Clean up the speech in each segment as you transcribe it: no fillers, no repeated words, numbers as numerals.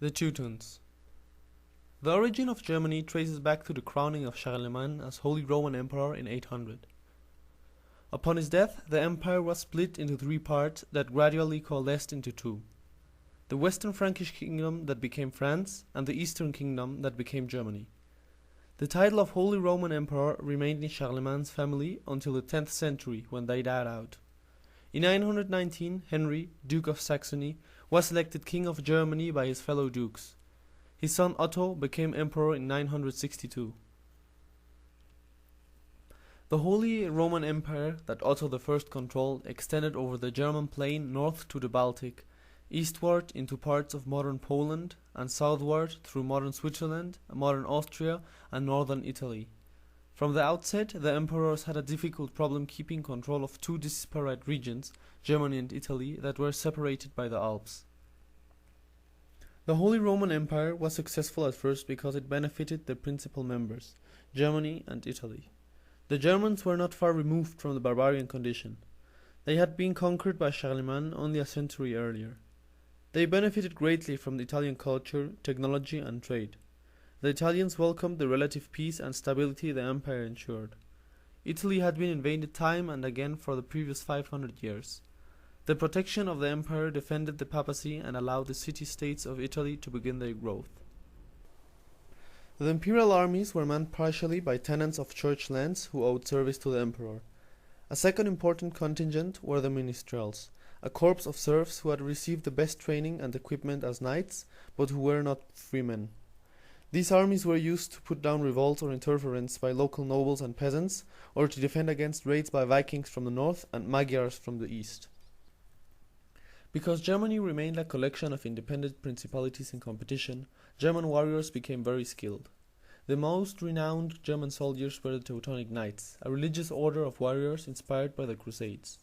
The Teutons. The origin of Germany traces back to the crowning of Charlemagne as Holy Roman Emperor in 800. Upon his death, the empire was split into three parts that gradually coalesced into two: the Western Frankish kingdom that became France, and the Eastern kingdom that became Germany. The title of Holy Roman Emperor remained in Charlemagne's family until the 10th century, when they died out. In 919, Henry, Duke of Saxony, was elected King of Germany by his fellow dukes. His son Otto became emperor in 962. The Holy Roman Empire that Otto I controlled extended over the German plain north to the Baltic, eastward into parts of modern Poland, and southward through modern Switzerland, modern Austria, and northern Italy. From the outset, the emperors had a difficult problem keeping control of two disparate regions, Germany and Italy, that were separated by the Alps. The Holy Roman Empire was successful at first because it benefited the principal members, Germany and Italy. The Germans were not far removed from the barbarian condition. They had been conquered by Charlemagne only a century earlier. They benefited greatly from the Italian culture, technology, and trade. The Italians welcomed the relative peace and stability the empire ensured. Italy had been invaded time and again for the previous 500 years. The protection of the empire defended the papacy and allowed the city-states of Italy to begin their growth. The imperial armies were manned partially by tenants of church lands who owed service to the emperor. A second important contingent were the ministrels, a corps of serfs who had received the best training and equipment as knights, but who were not freemen. These armies were used to put down revolts or interference by local nobles and peasants, or to defend against raids by Vikings from the north and Magyars from the east. Because Germany remained a collection of independent principalities in competition, German warriors became very skilled. The most renowned German soldiers were the Teutonic Knights, a religious order of warriors inspired by the Crusades.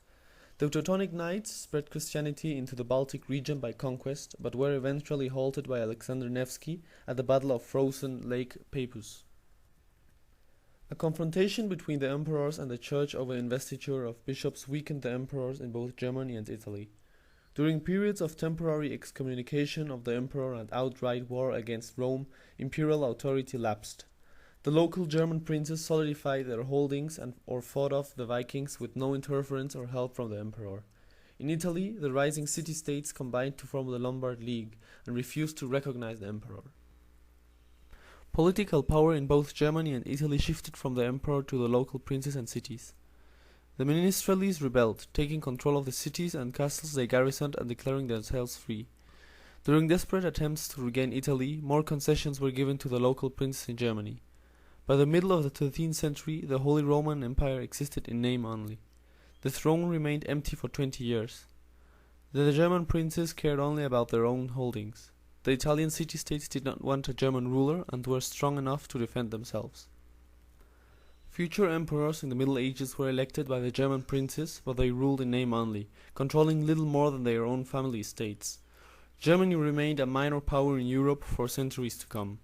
The Teutonic Knights spread Christianity into the Baltic region by conquest, but were eventually halted by Alexander Nevsky at the Battle of Frozen Lake Peipus. A confrontation between the emperors and the church over investiture of bishops weakened the emperors in both Germany and Italy. During periods of temporary excommunication of the emperor and outright war against Rome, imperial authority lapsed. The local German princes solidified their holdings or fought off the Vikings with no interference or help from the emperor. In Italy, the rising city-states combined to form the Lombard League and refused to recognize the emperor. Political power in both Germany and Italy shifted from the emperor to the local princes and cities. The Ministrales rebelled, taking control of the cities and castles they garrisoned and declaring themselves free. During desperate attempts to regain Italy, more concessions were given to the local princes in Germany. By the middle of the 13th century, the Holy Roman Empire existed in name only. The throne remained empty for 20 years. The German princes cared only about their own holdings. The Italian city-states did not want a German ruler and were strong enough to defend themselves. Future emperors in the Middle Ages were elected by the German princes, but they ruled in name only, controlling little more than their own family estates. Germany remained a minor power in Europe for centuries to come.